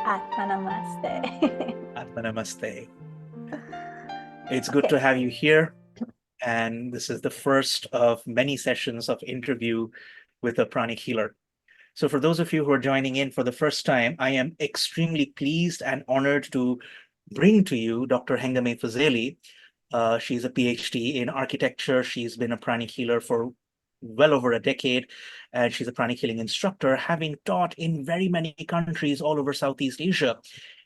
Atma Namaste. Atma Namaste. It's good Okay. to have you here. And this is the first of many sessions of interview with a pranic healer. So, for those of you who are joining in for the first time, I am extremely pleased and honored to bring to you Dr. Hengameh Fazeli. She's a PhD in architecture. She's been a pranic healer for well over a decade, and she's a pranic healing instructor, having taught in very many countries all over Southeast Asia.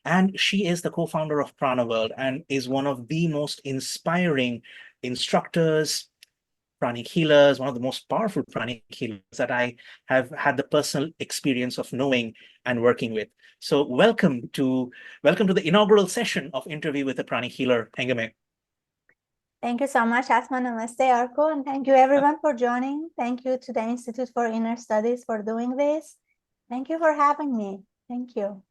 And she is the co-founder of Prana World and is one of the most inspiring instructors, pranic healers, one of the most powerful pranic healers that I have had the personal experience of knowing and working with. So welcome to the inaugural session of interview with a pranic healer, Hengameh. Thank you so much, Atma Namaste, Arko, and thank you everyone for joining. Thank you to the Institute for Inner Studies for doing this. Thank you for having me. Thank you.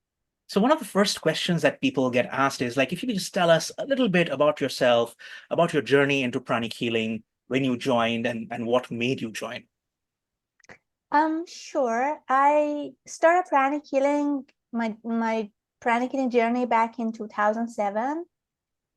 So one of the first questions that people get asked is like, if you could just tell us a little bit about yourself, about your journey into pranic healing, when you joined and what made you join. Sure. I started pranic healing, my pranic healing journey back in 2007.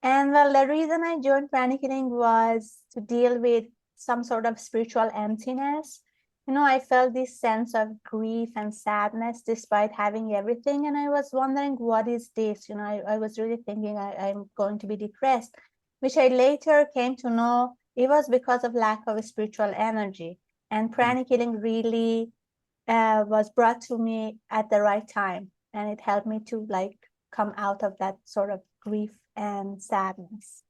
And well, the reason I joined pranic healing was to deal with some sort of spiritual emptiness. I felt this sense of grief and sadness despite having everything. And I was wondering, what is this? I was really thinking I'm going to be depressed, which I later came to know it was because of lack of spiritual energy. And pranic healing really was brought to me at the right time. And it helped me to come out of that sort of grief and sadness.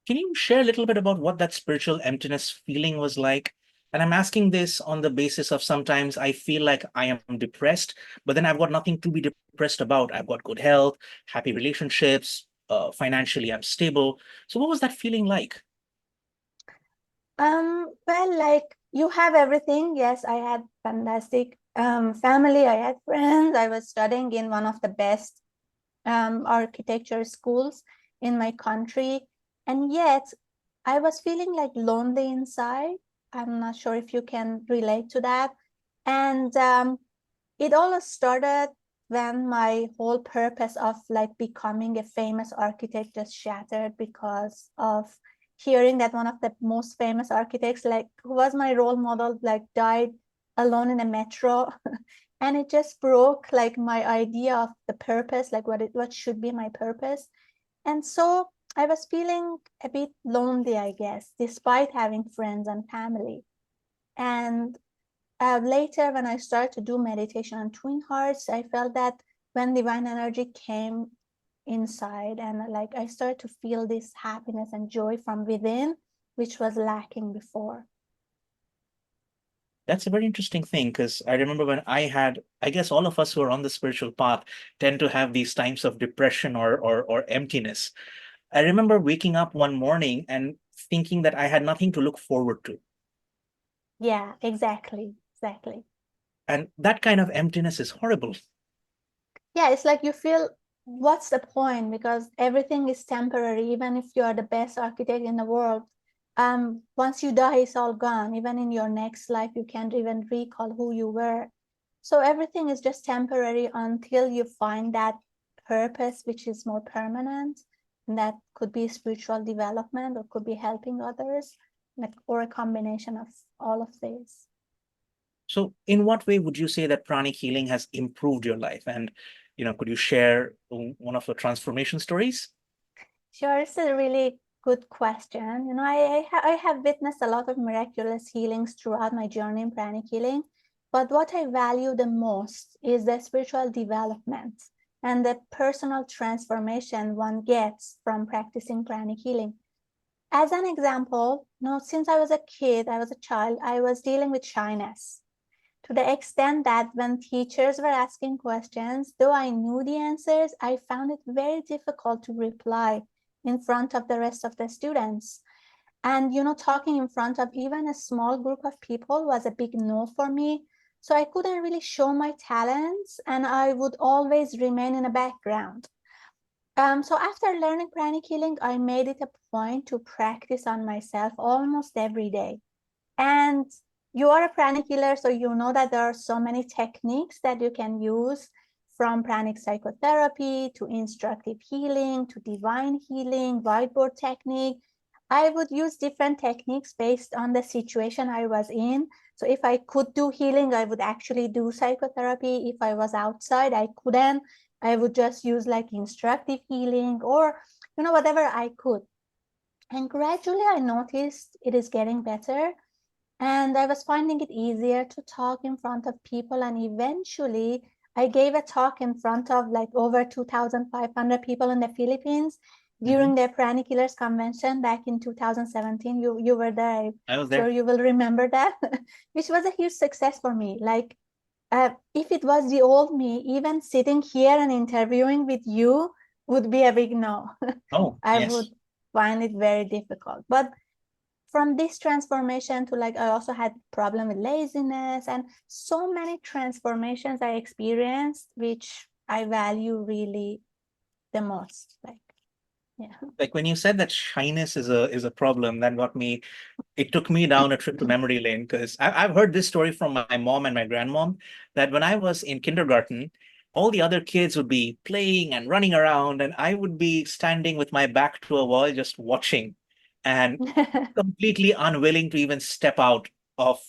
Can you share a little bit about what that spiritual emptiness feeling was like? And I'm asking this on the basis of sometimes I feel like I am depressed, but then I've got nothing to be depressed about. I've got good health, happy relationships, financially I'm stable. So what was that feeling like? Well, like you have everything. Yes, I had fantastic family. I had friends. I was studying in one of the best architecture schools in my country. And yet I was feeling like lonely inside. I'm not sure if you can relate to that. And it all started when my whole purpose of becoming a famous architect just shattered because of hearing that one of the most famous architects, who was my role model, died alone in a metro. And it just broke my idea of the purpose, what should be my purpose. And so I was feeling a bit lonely, I guess, despite having friends and family. And later, when I started to do meditation on twin hearts, I felt that when divine energy came inside, and I started to feel this happiness and joy from within, which was lacking before. That's a very interesting thing because I remember when I guess all of us who are on the spiritual path tend to have these times of depression or emptiness. I remember waking up one morning and thinking that I had nothing to look forward to. Yeah, exactly. And that kind of emptiness is horrible. Yeah, it's like you feel, what's the point? Because everything is temporary. Even if you are the best architect in the world, once you die, it's all gone. Even in your next life, you can't even recall who you were. So everything is just temporary until you find that purpose, which is more permanent. And that could be spiritual development, or could be helping others, or a combination of all of these. So, in what way would you say that pranic healing has improved your life? And, could you share one of your transformation stories? Sure, it's a really good question. I have witnessed a lot of miraculous healings throughout my journey in pranic healing, but what I value the most is the spiritual development and the personal transformation one gets from practicing pranic healing. As an example, since I was a kid, I was a child, I was dealing with shyness to the extent that when teachers were asking questions, though I knew the answers, I found it very difficult to reply in front of the rest of the students. And, talking in front of even a small group of people was a big no for me. So I couldn't really show my talents, and I would always remain in the background. So after learning pranic healing, I made it a point to practice on myself almost every day. And you are a pranic healer, so you know that there are so many techniques that you can use, from pranic psychotherapy to instructive healing to divine healing, whiteboard technique. I would use different techniques based on the situation I was in. So if I could do healing, I would actually do psychotherapy. If I was outside, I couldn't, I would just use like instructive healing, or whatever I could. And gradually I noticed it is getting better. And I was finding it easier to talk in front of people. And eventually I gave a talk in front of like over 2,500 people in the Philippines during the Pranic Healers Convention back in 2017. You were there. I was I'm sure there. you will remember that, which was a huge success for me. Like, if it was the old me, even sitting here and interviewing with you would be a big no. Oh, I would yes. find it very difficult. But from this transformation to, like, I also had problem with laziness, and so many transformations I experienced, which I value really the most. Like, yeah. Like when you said that shyness is a problem, that got me, it took me down a trip to memory lane, because I've heard this story from my mom and my grandmom, that when I was in kindergarten, all the other kids would be playing and running around, and I would be standing with my back to a wall just watching, and completely unwilling to even step out of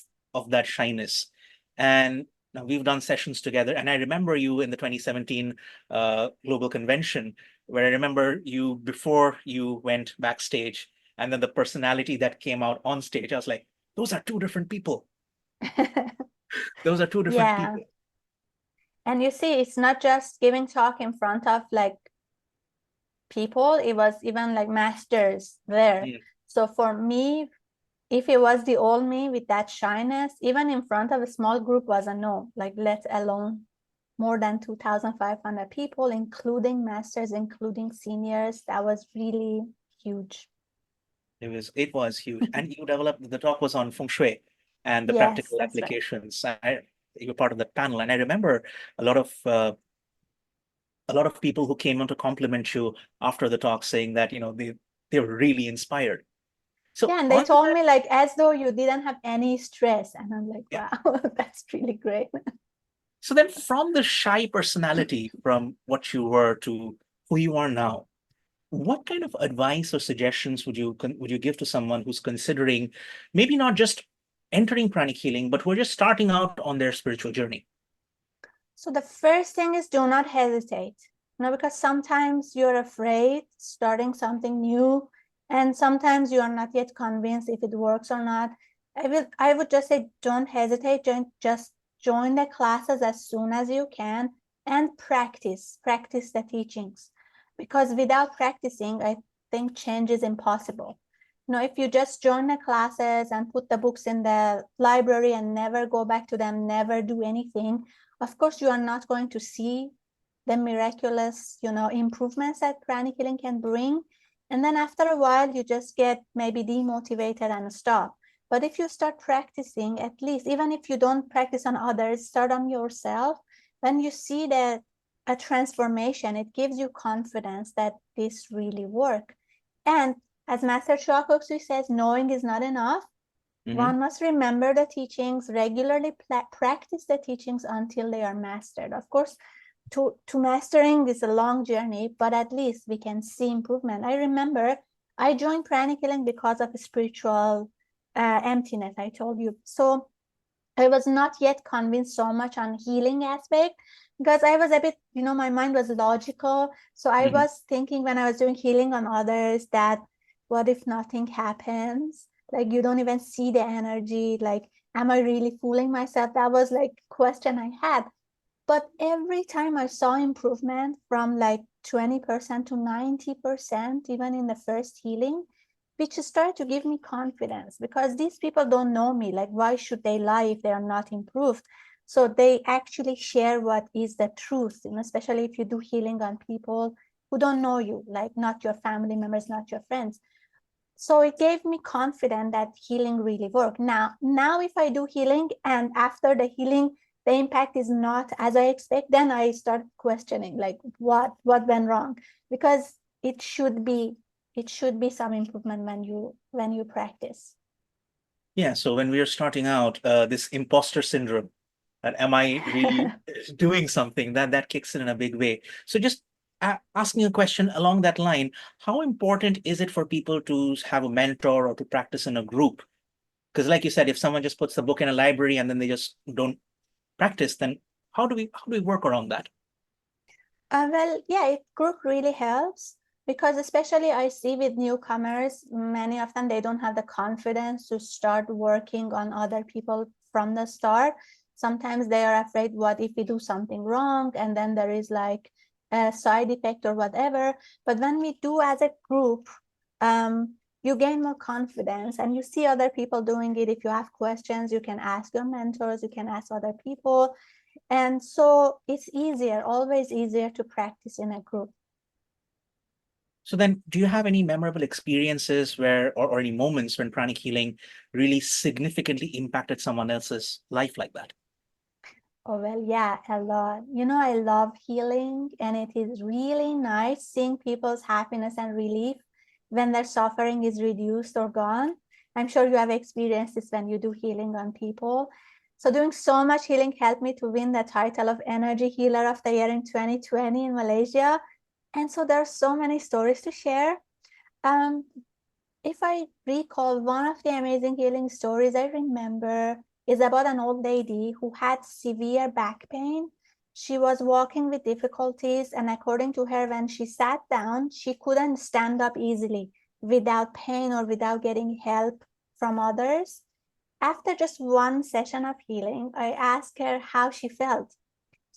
that shyness. And now we've done sessions together, and I remember you in the 2017 global convention, where I remember you before you went backstage, and then the personality that came out on stage. I was like, those are two different people. Those are two different Yeah. people. And you see, it's not just giving talk in front of like people, it was even like masters there. Mm. So for me, if it was the old me with that shyness, even in front of a small group was a no, like let alone more than 2,500 people, including masters, including seniors. That was really huge. It was huge. And you developed, the talk was on feng shui and the Yes, practical that's right. applications. You were part of the panel, and I remember a lot of uh, a lot of people who came on to compliment you after the talk, saying that they were really inspired. So Yeah, and they on told that, me like as though you didn't have any stress. And I'm like, yeah. wow, that's really great. So then, from the shy personality, from what you were to who you are now, what kind of advice or suggestions would you give to someone who's considering maybe not just entering pranic healing, but who are just starting out on their spiritual journey? So the first thing is, do not hesitate. Because sometimes you're afraid starting something new, and sometimes you are not yet convinced if it works or not. I would just say, don't hesitate. Just join the classes as soon as you can, and practice the teachings. Because without practicing, I think change is impossible. If you just join the classes and put the books in the library and never go back to them, never do anything, of course, you are not going to see the miraculous, improvements that pranic healing can bring. And then after a while, you just get maybe demotivated and stop. But if you start practicing, at least, even if you don't practice on others, start on yourself, when you see that a transformation, it gives you confidence that this really work. And as Master Shakoku says, knowing is not enough. Mhm. One must remember the teachings, regularly practice the teachings until they are mastered. Of course, to mastering is a long journey, but at least we can see improvement. I remember I joined Pranic Healing because of a spiritual emptiness, I told you. So I was not yet convinced so much on healing aspect, because I was a bit, my mind was logical. So I Mhm. was thinking when I was doing healing on others that, what if nothing happens? Like, you don't even see the energy. Like, am I really fooling myself? That was like question I had. But every time I saw improvement from like 20% to 90%, even in the first healing, which started to give me confidence, because these people don't know me. Like, why should they lie if they are not improved? So they actually share what is the truth, especially if you do healing on people who don't know you, like not your family members, not your friends. So it gave me confidence that healing really worked. Now if I do healing and after the healing the impact is not as I expect, then I start questioning like what went wrong, because it should be some improvement when you practice. Yeah, so when we are starting out, this imposter syndrome, that am I really doing something, that kicks in a big way. So just asking a question along that line, how important is it for people to have a mentor or to practice in a group? Because like you said, if someone just puts the book in a library and then they just don't practice, then how do we work around that? Well, yeah, group really helps because especially I see with newcomers, many of them, they don't have the confidence to start working on other people from the start. Sometimes they are afraid, what if we do something wrong? And then there is like a side effect or whatever. But when we do as a group, you gain more confidence and you see other people doing it. If you have questions, you can ask your mentors, you can ask other people. And so it's easier, always easier to practice in a group. So then, do you have any memorable experiences or any moments when pranic healing really significantly impacted someone else's life like that? Oh, well, yeah, a lot. You know, I love healing, and it is really nice seeing people's happiness and relief when their suffering is reduced or gone. I'm sure you have experienced this when you do healing on people. So doing so much healing helped me to win the title of Energy Healer of the Year in 2020 in Malaysia. And so there are so many stories to share. Um, if I recall, one of the amazing healing stories I remember is about an old lady who had severe back pain. She was walking with difficulties, and according to her, when she sat down, she couldn't stand up easily without pain or without getting help from others. After just one session of healing, I asked her how she felt.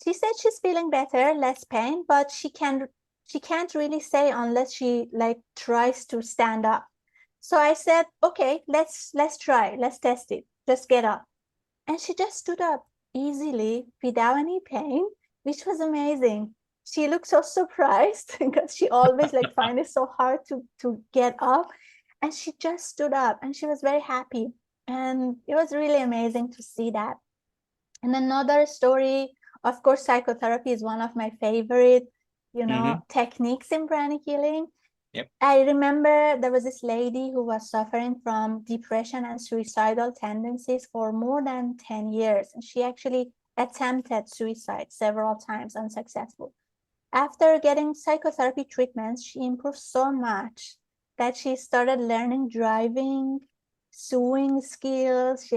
She said she's feeling better, less pain, but she can't really say unless she like tries to stand up. So I said, okay, let's try, let's test it. Just get up. And she just stood up easily without any pain, which was amazing. She looked so surprised because she always like find it so hard to get up. And she just stood up and she was very happy. And it was really amazing to see that. And another story, of course, psychotherapy is one of my favorite, Hmm. techniques in pranic healing. Yep. I remember there was this lady who was suffering from depression and suicidal tendencies for more than 10 years. And she actually attempted suicide several times, unsuccessful. After getting psychotherapy treatments, she improved so much that she started learning driving, sewing skills. She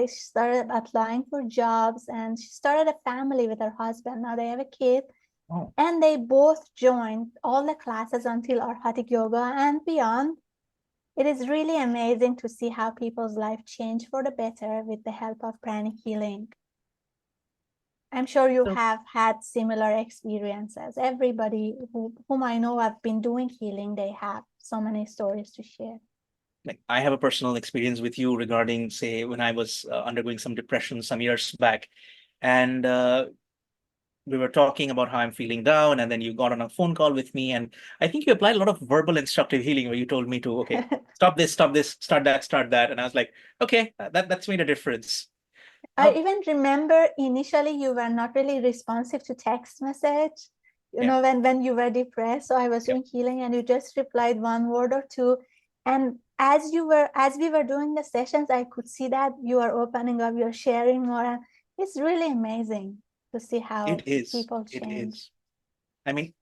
started applying for jobs, and she started a family with her husband. Now they have a kid, Oh, and they both joined all the classes until Arhatic Yoga and beyond. It is really amazing to see how people's life change for the better with the help of pranic healing. I'm sure you so have had similar experiences. Everybody whom I know have been doing healing, they have so many stories to share. like I have a personal experience with you regarding, say, when I was undergoing some depression some years back, and we were talking about how I'm feeling down, and then you got on a phone call with me, and I think you applied a lot of verbal instructive healing where you told me to, okay, stop this, start that, and I was like, okay, that's made a difference. I Um, even remember initially you were not really responsive to text message, yeah, when you were depressed. So I was yeah, doing healing and you just replied one word or two. And as we were doing the sessions, I could see that you are opening up, you're sharing more. And it's really amazing to see it how is, people it change. is. I mean,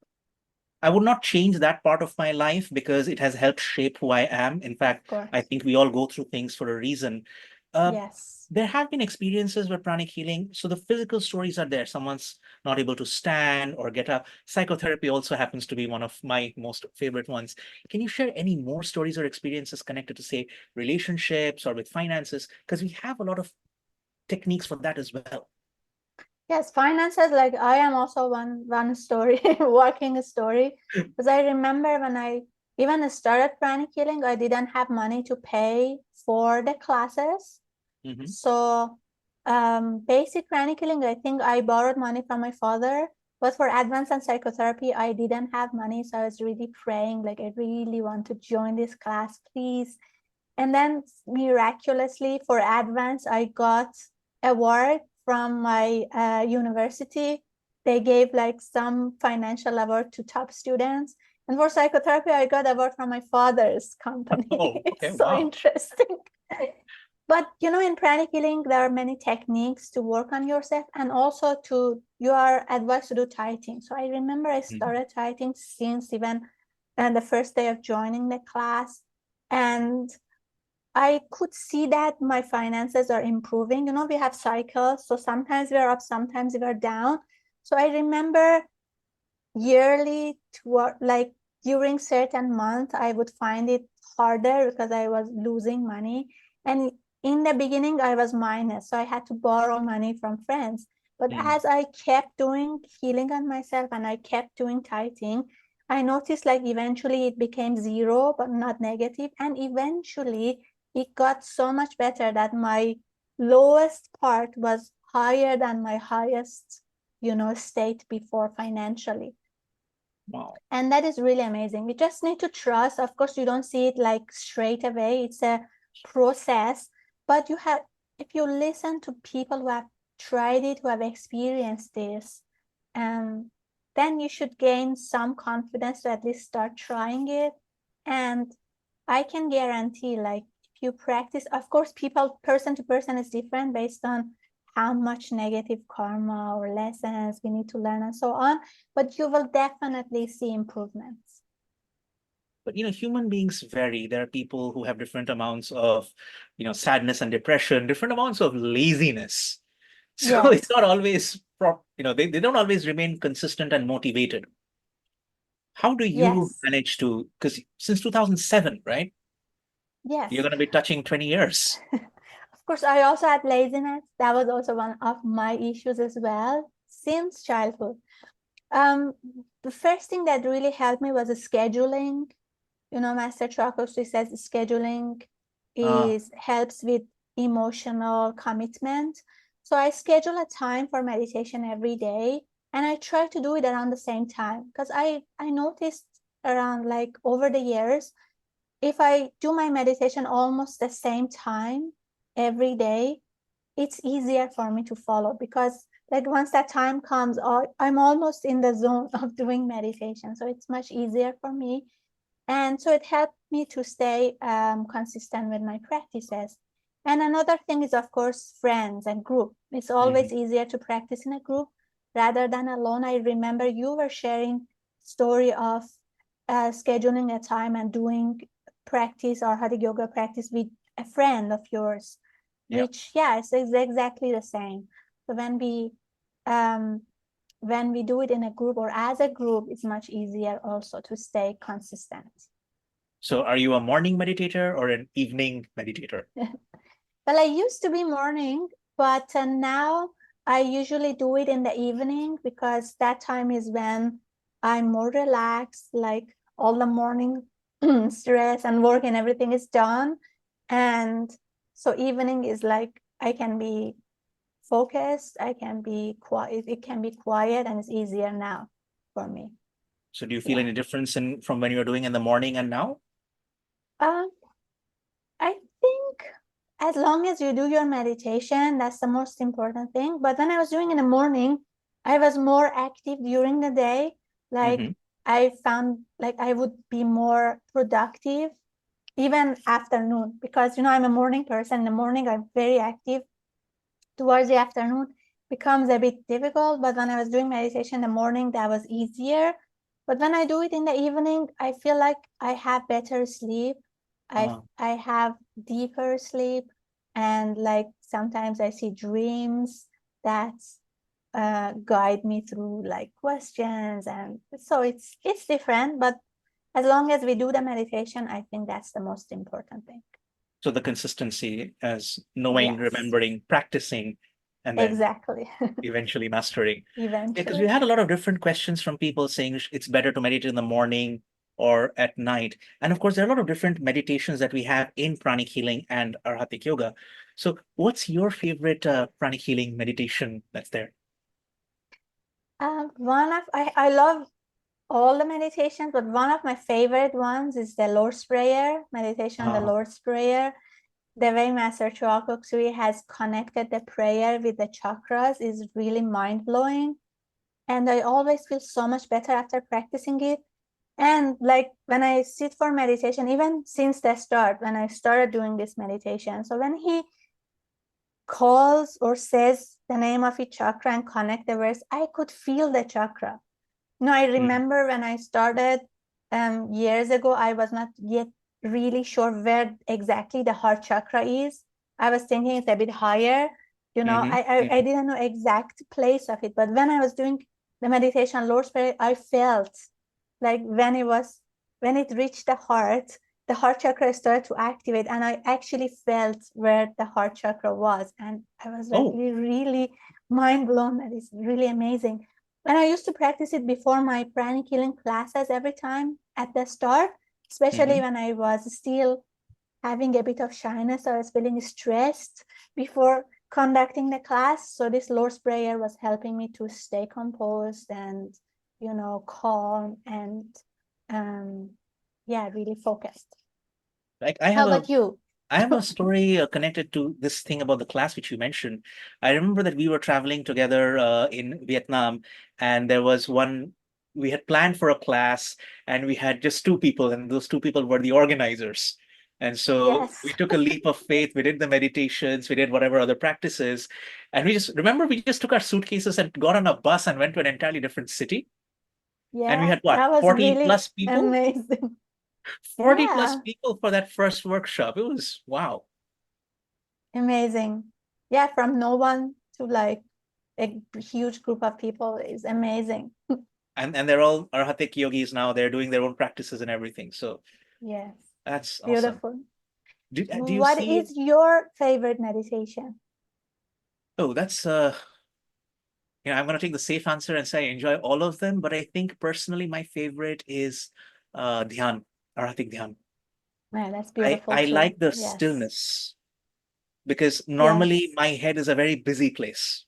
I would not change that part of my life because it has helped shape who I am. In Of fact, I course. think we all go through things for a reason. Uh, Yes. there have been experiences with pranic healing. So the physical stories are there. Someone's not able to stand or get up. Psychotherapy also happens to be one of my most favorite ones. Can you share any more stories or experiences connected to, say, relationships or with finances? Because we have a lot of techniques for that as well. Yes, finances, like I am also one story, walking story. Because I remember when I even started pranic healing, I didn't have money to pay for the classes. Mhm. So basic pranic healing, I think I borrowed money from my father. But for advanced and psychotherapy, I didn't have money. So I was really praying, like, I really want to join this class, please. And then miraculously for advanced, I got award from my university. They gave like some financial award to top students. And for psychotherapy, I got award from my father's company. Oh, okay, It's so wow. interesting. But in pranic healing, there are many techniques to work on yourself, and also you are advised to do tithing. So I remember I started tithing since even the first day of joining the class, and I could see that my finances are improving. We have cycles, so sometimes we're up, sometimes we're down. So I remember yearly, like during certain months, I would find it harder because I was losing money. And in the beginning, I was minus, so I had to borrow money from friends. But as I kept doing healing on myself and I kept doing tithing, I noticed like eventually it became zero, but not negative. And eventually it got so much better that my lowest part was higher than my highest, state before financially. Wow. And that is really amazing. We just need to trust. Of course, you don't see it like straight away. It's a process, but if you listen to people who have tried it, who have experienced this, then you should gain some confidence to at least start trying it. And I can guarantee, like, if you practice, of course, person to person is different based on how much negative karma or lessons we need to learn and so on, but you will definitely see improvements. But human beings vary. There are people who have different amounts of, sadness and depression, different amounts of laziness. So it's Yes, not always they don't always remain consistent and motivated. How do you yes, manage to, because since 2007, right? You're yes. going to be touching 20 years. Of course, I also had laziness. That was also one of my issues as well since childhood. Um, the first thing that really helped me was the scheduling. Master Chakosri says scheduling Uh, helps with emotional commitment. So I schedule a time for meditation every day, and I try to do it around the same time, because I noticed around like over the years, if I do my meditation almost the same time every day, it's easier for me to follow, because like once that time comes, I'm almost in the zone of doing meditation. So it's much easier for me. And so it helped me to stay consistent with my practices. And another thing is, of course, friends and group. It's always easier to practice in a group rather than alone. I remember you were sharing story of scheduling a time and doing practice or Hatha yoga practice with a friend of yours, yeah. which, yeah, it's exactly the same. So um, when we do it in a group or as a group, it's much easier also to stay consistent. So are you a morning meditator or an evening meditator? Well, I used to be morning, but now I usually do it in the evening, because that time is when I'm more relaxed, like all the morning stress and work and everything is done. And so evening is like I can be focused, I can be quiet, it can be quiet, and it's easier now for me. So do you feel Yeah. any difference from when you're doing in the morning and now? Um, I think as long as you do your meditation, that's the most important thing. But when I was doing in the morning, I was more active during the day. Like I found like I would be more productive even afternoon, because I'm a morning person. In the morning, I'm very active. Towards the afternoon becomes a bit difficult, but when I was doing meditation in the morning, that was easier. But when I do it in the evening, I feel like I have better sleep. I have deeper sleep, and like sometimes I see dreams that guide me through like questions, and so it's different. But as long as we do the meditation, I think that's the most important thing. So the consistency as knowing, Yes, remembering, practicing, and then exactly. eventually mastering. Because we Eventually. had a lot of different questions from people saying it's better to meditate in the morning or at night. And of course, there are a lot of different meditations that we have in pranic healing and arhatic yoga. So what's your favorite pranic healing meditation that's there? I love all the meditations, but one of my favorite ones is the Lord's Prayer, meditation on the Lord's Prayer. The way Master Choa has connected the prayer with the chakras is really mind-blowing. And I always feel so much better after practicing it. And like when I sit for meditation, even since the start, when I started doing this meditation, so when he calls or says the name of each chakra and connect the verse, I could feel the chakra. I remember when I started years ago, I was not yet really sure where exactly the heart chakra is. I was thinking it's a bit higher. I didn't know exact place of it. But when I was doing the meditation, Lord's Prayer, I felt like when it reached the heart chakra started to activate, and I actually felt where the heart chakra was. And I was like really mind blown. That is really amazing. And I used to practice it before my pranic healing classes every time at the start, especially when I was still having a bit of shyness. I was feeling stressed before conducting the class. So this Lord's Prayer was helping me to stay composed and, calm and, really focused. Like How about you? I have a story connected to this thing about the class which you mentioned. I remember that we were traveling together in Vietnam, and we had planned for a class, and we had just two people, and those two people were the organizers. And so Yes. we took a leap of faith. We did the meditations, we did whatever other practices. And we just took our suitcases and got on a bus and went to an entirely different city. And we Yeah, had what, that was 40 really plus people? amazing. 40 plus Yeah, people for that first workshop. It was wow. amazing. Yeah, from no one to like a huge group of people is amazing. And they're all arhatic yogis now. They're doing their own practices and everything. So Yes, that's awesome. beautiful. Do you What see? is your favorite meditation? Oh, that's I'm going to take the safe answer and say I enjoy all of them. But I think personally, my favorite is dhyan, arhatic dhyan. Yeah, that's I beautiful I too. like the Yes, stillness because normally yes, my head is a very busy place.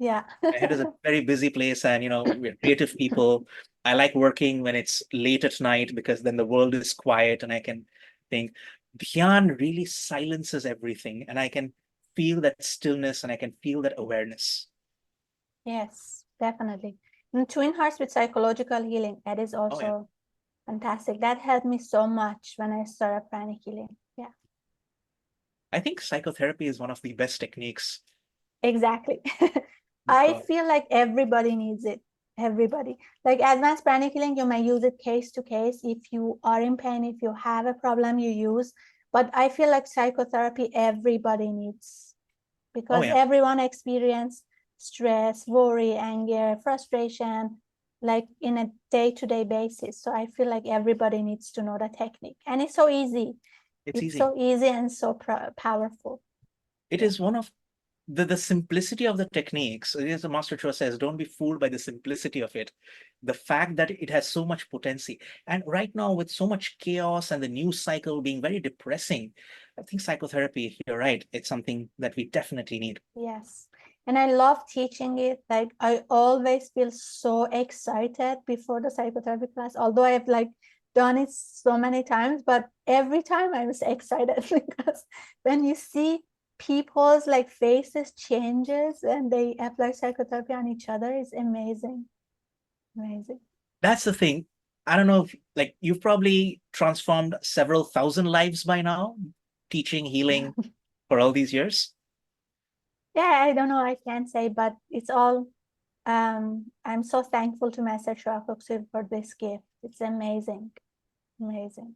yeah. My head is a very busy place, and we're creative people. I like working when it's late at night because then the world is quiet and I can think. Dhyan really silences everything, and I can feel that stillness and I can feel that awareness. Yes, definitely. And Twin Hearts with psychological healing, that is Oh yeah. also fantastic. That helped me so much when I started pranic healing. Yeah, I think psychotherapy is one of the best techniques exactly. we've I got. feel like everybody needs it. Everybody. Like advanced pranic healing, you may use it case to case. If you are in pain, if you have a problem, you use. But I feel like psychotherapy, everybody needs, Oh because yeah. everyone experience stress, worry, anger, frustration, like in a day-to-day basis. So I feel like everybody needs to know the technique. And it's so easy. It's It's easy. so easy and so powerful. It Yeah. is one of the simplicity of the techniques. As the Master Cho says, don't be fooled by the simplicity of it. The fact that it has so much potency. And right now, with so much chaos and the news cycle being very depressing, I think psychotherapy, you're right, it's something that we definitely need. Yes. And I love teaching it. Like I always feel so excited before the psychotherapy class, although I've like done it so many times, but every time I was excited because when you see people's like faces changes and they apply psychotherapy on each other, it's amazing. Amazing. That's the thing. I don't know if, like, you've probably transformed several thousand lives by now, teaching, healing for all these years. Yeah, I don't know, I can't say, but it's all I'm so thankful to Master Shwakoksir for this gift. It's amazing. Amazing.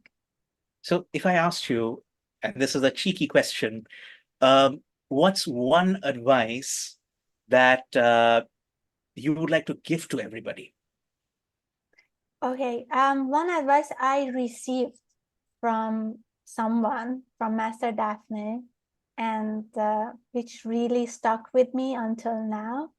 So if I asked you, and this is a cheeky question, what's one advice that you would like to give to everybody? Okay, one advice I received from someone, from Master Daphne, and which really stuck with me until now.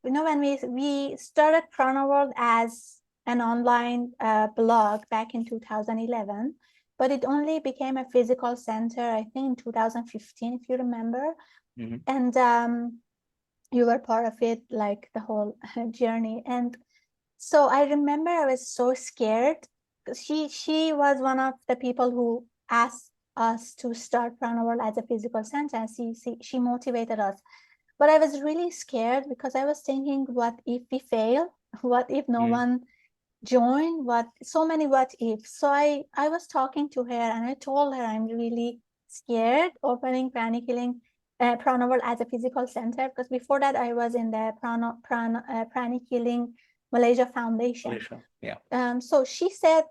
When we started Prana World as an online blog back in 2011, but it only became a physical center, I think, in 2015, if you remember. Mhm. And you were part of it, like the whole journey. And so I remember I was so scared because she was one of the people who asked us to start Prana World as a physical center, and she motivated us. But I was really scared because I was thinking, what if we fail? What if no Mm. one join so many what ifs. So I was talking to her and I told her I'm really scared opening Pranic Healing Prana World as a physical center, because before that I was in the Pranic Healing Malaysia Foundation. Yeah. So she said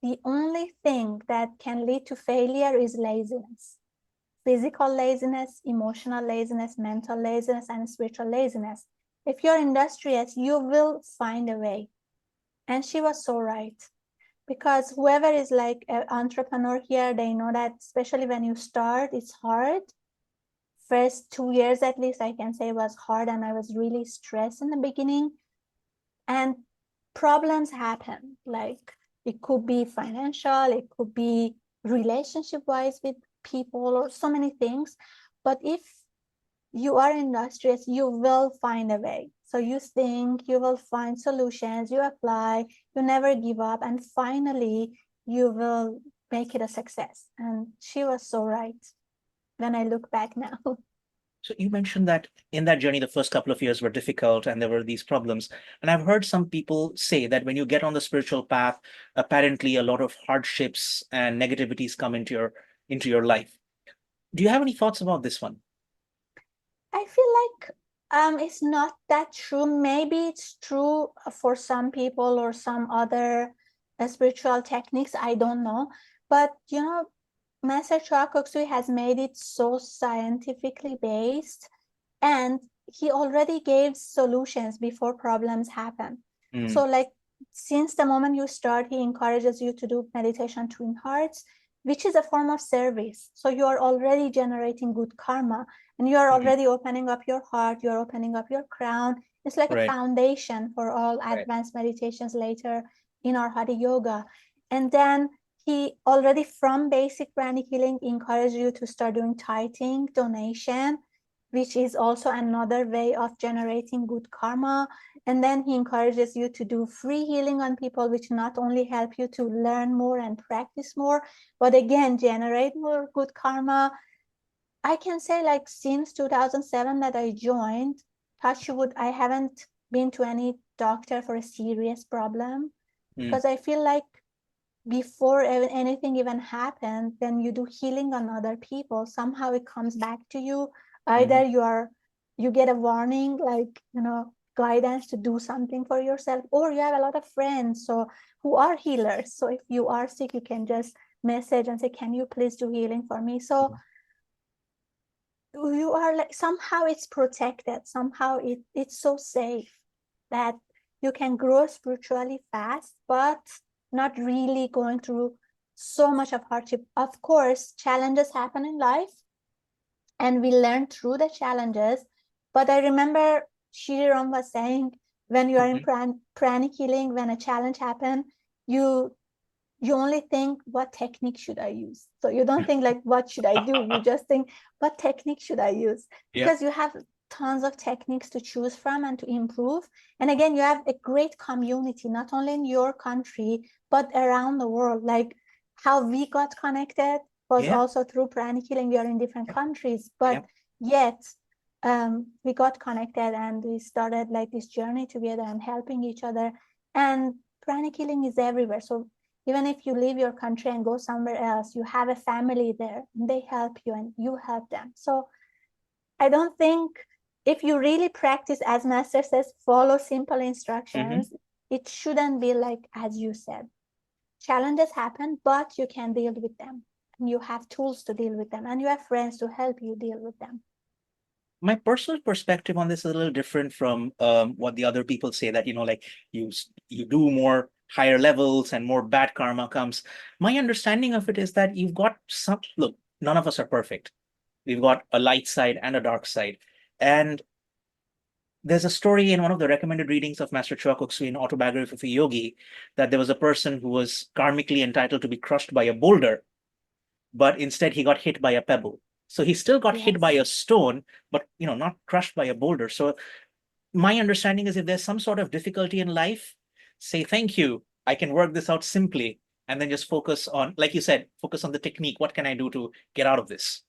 the only thing that can lead to failure is laziness. Physical laziness, emotional laziness, mental laziness, and spiritual laziness. If you're industrious, you will find a way. And she was so right. Because whoever is like an entrepreneur here, they know that especially when you start, it's hard. First 2 years at least, I can say, was hard, and I was really stressed in the beginning. And problems happen. Like it could be financial, it could be relationship-wise with people, or so many things. But if you are industrious, you will find a way. So you think, you will find solutions, you apply, you never give up, and finally you will make it a success. And she was so right when I look back now. So you mentioned that in that journey, the first couple of years were difficult and there were these problems. And I've heard some people say that when you get on the spiritual path, apparently a lot of hardships and negativities come into your life. Do you have any thoughts about this one? I feel like it's not that true. Maybe it's true for some people or some other spiritual techniques. I don't know. But you know, Master Choa has made it so scientifically based, and he already gave solutions before problems happen. So like since the moment you start, he encourages you to do meditation twin hearts, which is a form of service. So you are already generating good karma, and you are already opening up your heart, you're opening up your crown. It's like a foundation for all advanced meditations later in our Hatha Yoga. And then he already from basic Pranic Healing encourages you to start doing tithing, donation, which is also another way of generating good karma. And then he encourages you to do free healing on people, which not only help you to learn more and practice more, but again, generate more good karma. I can say like since 2007 that I joined, touch wood, I haven't been to any doctor for a serious problem, because I feel like before anything even happened, when you do healing on other people, somehow it comes back to you. Either you get a warning, like, you know, guidance to do something for yourself, or you have a lot of friends who are healers. So if you are sick, you can just message and say, can you please do healing for me? So you are like, somehow it's protected, somehow it's so safe that you can grow spiritually fast, but not really going through so much of hardship. Of course, challenges happen in life and we learn through the challenges. But I remember Shri Ram was saying, when you are in pranic healing, when a challenge happens, you only think, what technique should I use? So you don't think like, what should I do? You just think, what technique should I use? Because you have tons of techniques to choose from and to improve. And again, you have a great community, not only in your country, but around the world. Like how we got connected was also through Pranic Healing. We are in different countries, but yet we got connected and we started like this journey together and helping each other. And Pranic Healing is everywhere. So even if you leave your country and go somewhere else, you have a family there and they help you and you help them. So I don't think, if you really practice, as Master says, follow simple instructions, it shouldn't be like, as you said, challenges happen, but you can deal with them. And you have tools to deal with them, and you have friends to help you deal with them. My personal perspective on this is a little different from what the other people say, that, you know, like you do more higher levels and more bad karma comes. My understanding of it is that you've got some, look, none of us are perfect. We've got a light side and a dark side. And there's a story in one of the recommended readings of Master Choa Kok Sui in Autobiography of a Yogi, that there was a person who was karmically entitled to be crushed by a boulder, but instead he got hit by a pebble. So he still got hit by a stone, but, you know, not crushed by a boulder. So my understanding is, if there's some sort of difficulty in life, say, thank you, I can work this out simply, and then just focus on, like you said, focus on the technique. What can I do to get out of this?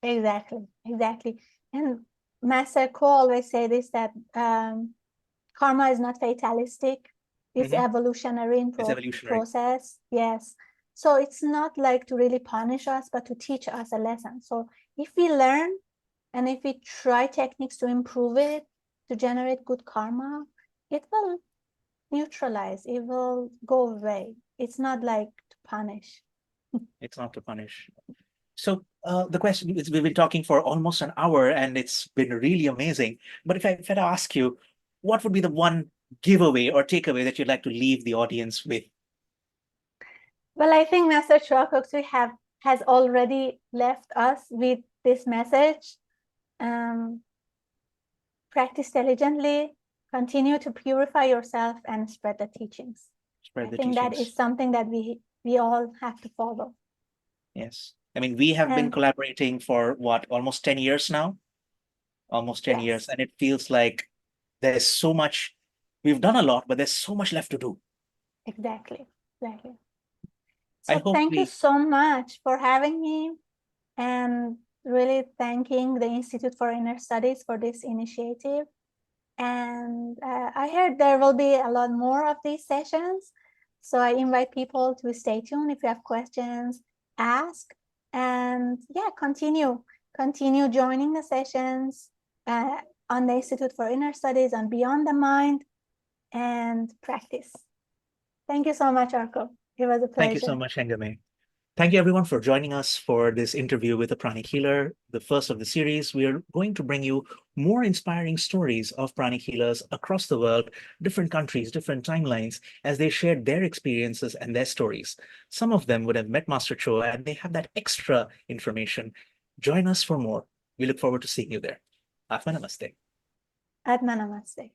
Exactly. And Master Ko always say this, that karma is not fatalistic. It's evolutionary in It's evolutionary. process. Yes. So it's not like to really punish us, but to teach us a lesson. So if we learn and if we try techniques to improve it, to generate good karma, it will neutralize, it will go away. It's not like to punish. It's not to punish. So the question is, we've been talking for almost an hour and it's been really amazing. But if I had to ask you, what would be the one giveaway or takeaway that you'd like to leave the audience with? Well, I think Master Choakotsu has already left us with this message. Practice diligently, continue to purify yourself, and spread the teachings. Spread the I think teachings. that is something that we all have to follow. Yes. I mean, we have been collaborating for what, almost 10 years now? Almost 10 years. And it feels like there's so much, we've done a lot, but there's so much left to do. Exactly. Exactly. I So hope thank you so much for having me, and really thanking the Institute for Inner Studies for this initiative. And I heard there will be a lot more of these sessions. So I invite people to stay tuned. If you have questions, ask. And yeah, continue joining the sessions on the Institute for Inner Studies, on Beyond the Mind, and practice. Thank you so much, Arko. It was a pleasure. Thank you so much, Hengameh. Thank you, everyone, for joining us for this interview with the Pranic Healer, the first of the series. We are going to bring you more inspiring stories of Pranic healers across the world, different countries, different timelines, as they shared their experiences and their stories. Some of them would have met Master Choa, and they have that extra information. Join us for more. We look forward to seeing you there. Atma Namaste. Atma Namaste.